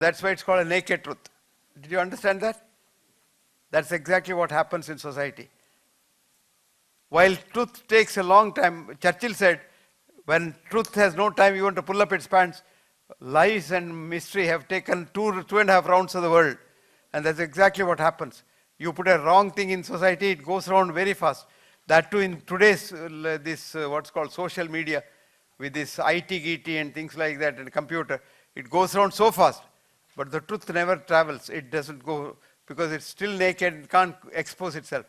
That's why it's called a naked truth. Did you understand that? That's exactly what happens in society. While truth takes a long time, Churchill said, when truth has no time even to pull up its pants, lies and mystery have taken two and a half rounds of the world. And that's exactly what happens. You put a wrong thing in society, it goes around very fast. That too in today's, what's called social media, with this IT-GT and things like that, and computer, it goes around so fast. But the truth never travels. It doesn't go, because it's still naked, it can't expose itself.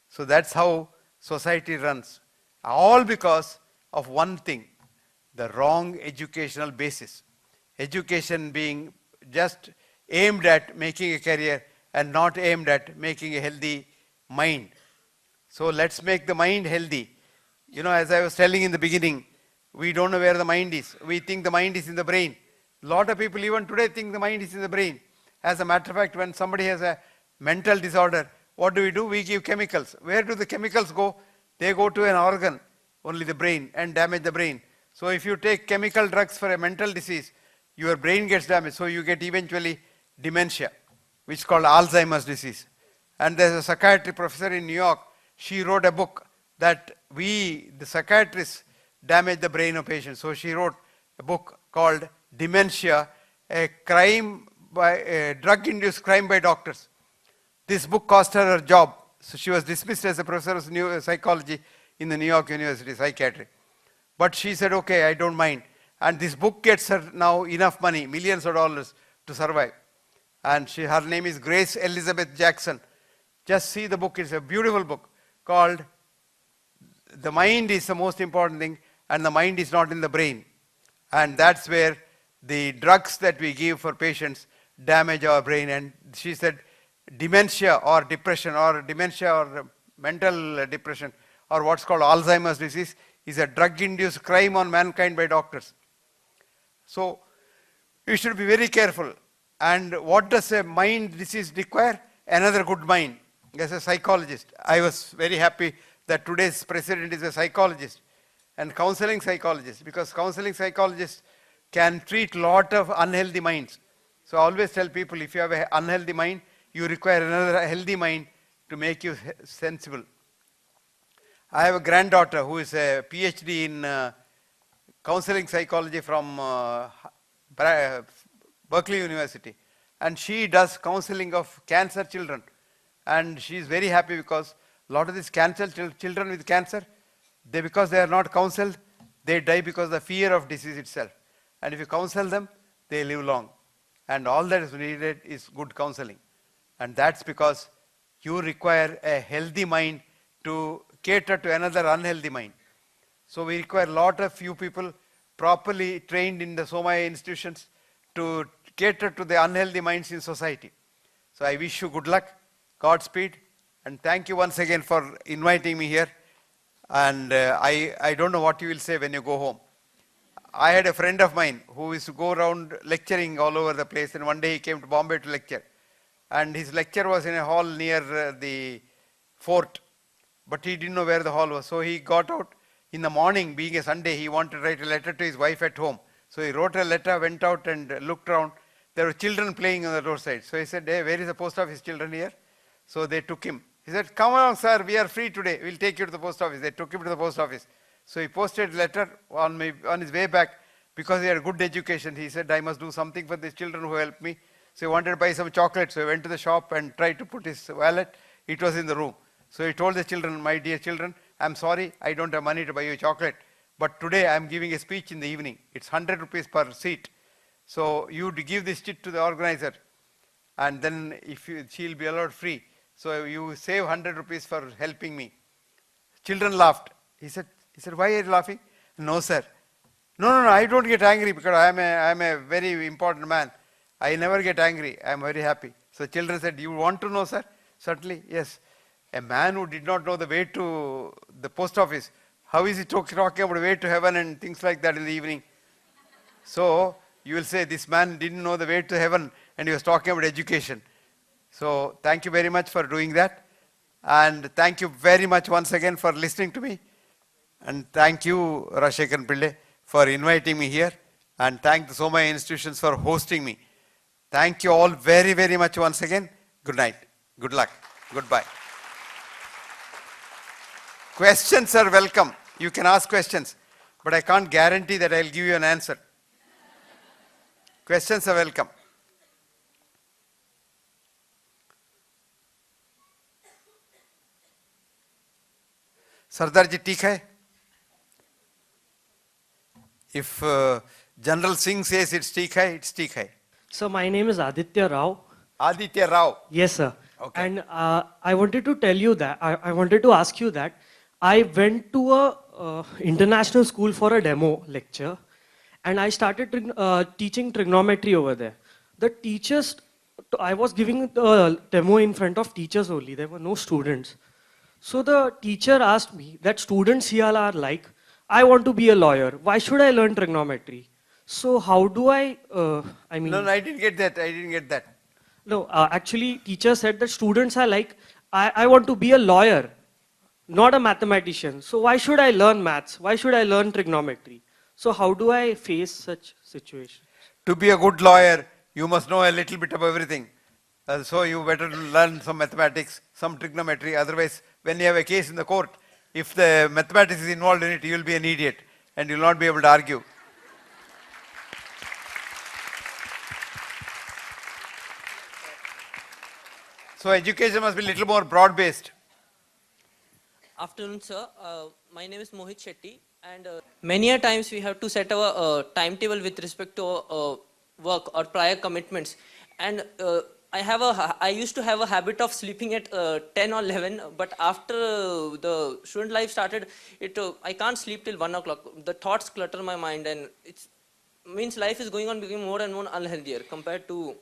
So that's how society runs. All because of one thing, the wrong educational basis. Education being just aimed at making a career and not aimed at making a healthy mind. So let's make the mind healthy. You know, as I was telling in the beginning, we don't know where the mind is. We think the mind is in the brain. A lot of people even today think the mind is in the brain. As a matter of fact, when somebody has a mental disorder, what do? We give chemicals. Where do the chemicals go? They go to an organ, only the brain, and damage the brain. So if you take chemical drugs for a mental disease, your brain gets damaged, so you get eventually dementia, which is called Alzheimer's disease. And there's a psychiatry professor in New York. She wrote a book that the psychiatrists, damage the brain of patients. So she wrote a book called Dementia, a drug-induced crime by doctors. This book cost her job. So she was dismissed as a professor of psychology in the New York University, psychiatry. But she said, okay, I don't mind. And this book gets her now enough money, millions of dollars, to survive. And her name is Grace Elizabeth Jackson. Just see the book. It's a beautiful book called The Mind is the Most Important Thing, and the mind is not in the brain. And that's where the drugs that we give for patients damage our brain. And she said dementia or depression or dementia or mental depression or what's called Alzheimer's disease is a drug-induced crime on mankind by doctors. So you should be very careful. And what does a mind disease require? Another good mind. As a psychologist, I was very happy that today's president is a psychologist and counseling psychologist, because counseling psychologists can treat a lot of unhealthy minds. So I always tell people, if you have an unhealthy mind, you require another healthy mind to make you sensible. I have a granddaughter who is a PhD in counseling psychology from Berkeley University, and she does counseling of cancer children. And she is very happy because a lot of these cancer children with cancer, because they are not counseled, they die because of the fear of disease itself. And if you counsel them, they live long. And all that is needed is good counseling. And that's because you require a healthy mind to cater to another unhealthy mind. So we require a lot of few people properly trained in the Somaya institutions to cater to the unhealthy minds in society. So I wish you good luck, Godspeed, and thank you once again for inviting me here. And I don't know what you will say when you go home. I had a friend of mine who used to go around lecturing all over the place, and one day he came to Bombay to lecture. And his lecture was in a hall near the fort, but he didn't know where the hall was. So he got out in the morning, being a Sunday, he wanted to write a letter to his wife at home. So he wrote a letter, went out and looked around. There were children playing on the roadside. So he said, hey, where is the post office children here? So they took him. He said, come along, sir, we are free today. We'll take you to the post office. They took him to the post office. So he posted a letter on his way back, because he had a good education. He said, I must do something for these children who helped me. So he wanted to buy some chocolate. So he went to the shop and tried to put his wallet. It was in the room. So he told the children, my dear children, I'm sorry, I don't have money to buy you chocolate. But today I'm giving a speech in the evening. It's 100 rupees per seat. So you give this chit to the organizer. And then she'll be allowed free. So you save 100 rupees for helping me. Children laughed. He said, why are you laughing? No, sir. No, I don't get angry because I am a very important man. I never get angry. I am very happy. So children said, you want to know, sir? Certainly, yes. A man who did not know the way to the post office, how is he talking about the way to heaven and things like that in the evening? So you will say, this man didn't know the way to heaven and he was talking about education. So thank you very much for doing that. And thank you very much once again for listening to me. And thank you, Rajshekharan Pillai, for inviting me here. And thank the Somaya institutions for hosting me. Thank you all very, very much once again. Good night. Good luck. Goodbye. Questions are welcome. You can ask questions, but I can't guarantee that I'll give you an answer. Questions are welcome. Sardar ji, ठीक है? If General Singh says it's ठीक है, it's ठीक है. So my name is Aditya Rao. Aditya Rao. Yes, sir. Okay. And I wanted to tell you that, I wanted to ask you that I went to a international school for a demo lecture and I started teaching trigonometry over there. The teachers, I was giving the demo in front of teachers only, there were no students. So the teacher asked me that students here are like, I want to be a lawyer, why should I learn trigonometry? So how do I mean... No, I didn't get that. I didn't get that. No, actually, teacher said that students are like, I want to be a lawyer, not a mathematician. So why should I learn maths? Why should I learn trigonometry? So how do I face such situations? To be a good lawyer, you must know a little bit of everything. So you better learn some mathematics, some trigonometry. Otherwise, when you have a case in the court, if the mathematics is involved in it, you will be an idiot and you will not be able to argue. So education must be a little more broad-based. Afternoon, sir. My name is Mohit Shetty, and many a times we have to set our timetable with respect to work or prior commitments. And I used to have a habit of sleeping at 10 or 11, but after the student life started, I can't sleep till 1 o'clock. The thoughts clutter my mind, and it means life is going on becoming more and more unhealthier compared to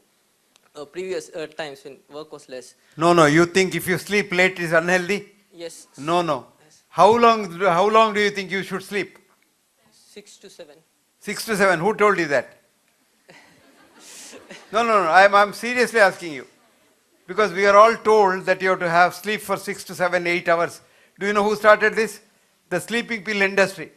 previous times when work was less. No, you think if you sleep late is unhealthy? Yes. No. Yes. How long do you think you should sleep? 6 to 7. 6 to 7. Who told you that? No. I'm seriously asking you. Because we are all told that you have to have sleep for 6 to 7, 8 hours. Do you know who started this? The sleeping pill industry.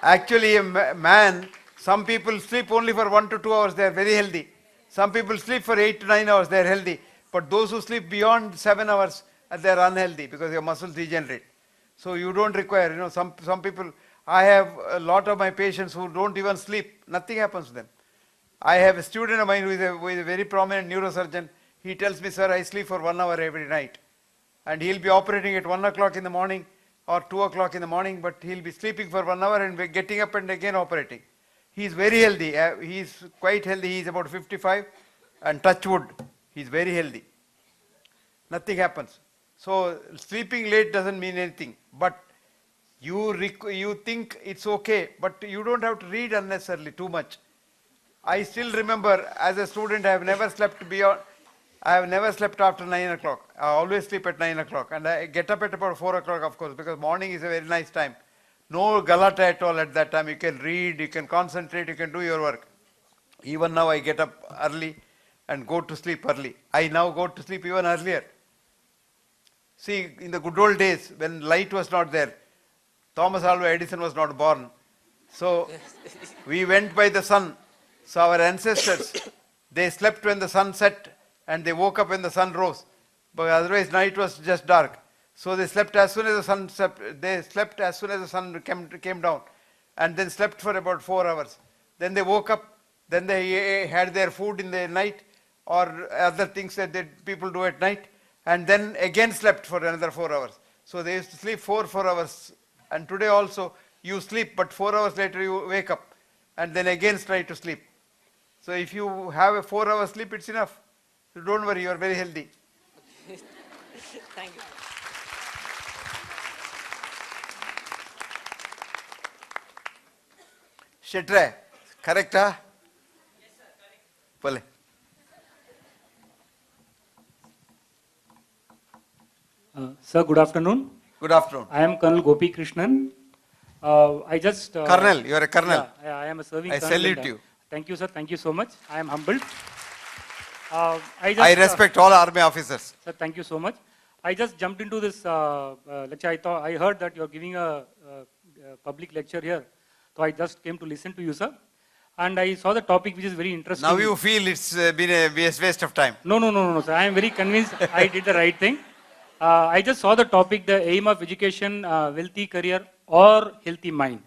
Actually, a man, some people sleep only for 1 to 2 hours, they are very healthy. Some people sleep for 8 to 9 hours, they are healthy. But those who sleep beyond 7 hours, they are unhealthy because your muscles degenerate. So you don't require, some people, I have a lot of my patients who don't even sleep, nothing happens to them. I have a student of mine who is a very prominent neurosurgeon. He tells me, sir, I sleep for 1 hour every night. And he'll be operating at 1 o'clock in the morning or 2 o'clock in the morning, but he'll be sleeping for 1 hour and getting up and again operating. He's very healthy. He's quite healthy. He's about 55 and touch wood. He's very healthy. Nothing happens. So sleeping late doesn't mean anything. But you think it's okay, but you don't have to read unnecessarily too much. I still remember as a student, I have never slept after 9 o'clock. I always sleep at 9 o'clock and I get up at about 4 o'clock, of course, because morning is a very nice time. No galata at all at that time. You can read, you can concentrate, you can do your work. Even now I get up early and go to sleep early. I now go to sleep even earlier. See, in the good old days when light was not there, Thomas Alva Edison was not born. So we went by the sun. So our ancestors, they slept when the sun set and they woke up when the sun rose. But otherwise night was just dark. So they slept as soon as the sun set. They slept as soon as the sun came down, and then slept for about 4 hours. Then they woke up. Then they had their food in the night, or other things that people do at night, and then again slept for another 4 hours. So they used to sleep 4 hours. And today also you sleep, but 4 hours later you wake up, and then again try to sleep. So if you have a 4 hour sleep, it's enough. So don't worry, you are very healthy. Thank you. Shetre, correct, huh? Yes, sir, correct. Pale. Sir, good afternoon. Good afternoon. I am Colonel Gopi Krishnan. I just... Colonel, you are a colonel. Yeah, I am a serving I colonel. salute you. Thank you, sir. Thank you so much. I am humbled. I respect all army officers. Sir, thank you so much. I just jumped into this lecture. I heard that you are giving a public lecture here. So I just came to listen to you, sir. and I saw the topic which is very interesting. Now you feel it's been a waste of time. No, sir. I am very convinced I did the right thing. I just saw the topic, the aim of education, wealthy career or healthy mind.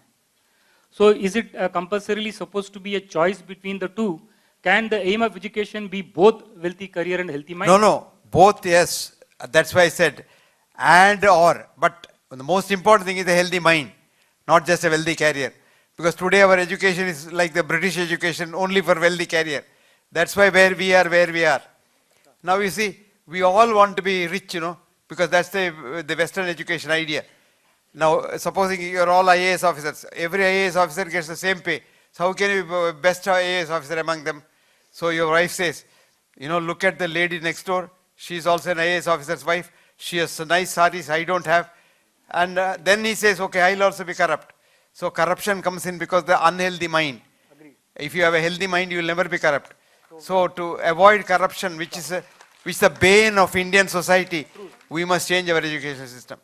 So is it compulsorily supposed to be a choice between the two? Can the aim of education be both wealthy career and healthy mind? No, both, yes. That's why I said and or. But the most important thing is a healthy mind, not just a wealthy career. Because today our education is like the British education, only for wealthy career. That's why where we are. Now you see, we all want to be rich, because that's the Western education idea. Now, supposing you're all IAS officers, every IAS officer gets the same pay. So how can you be best IAS officer among them? So your wife says, look at the lady next door. She's also an IAS officer's wife. She has nice saris, I don't have. And then he says, okay, I'll also be corrupt. So corruption comes in because the unhealthy mind. Agreed. If you have a healthy mind, you will never be corrupt. So to avoid corruption, which is the bane of Indian society, we must change our education system.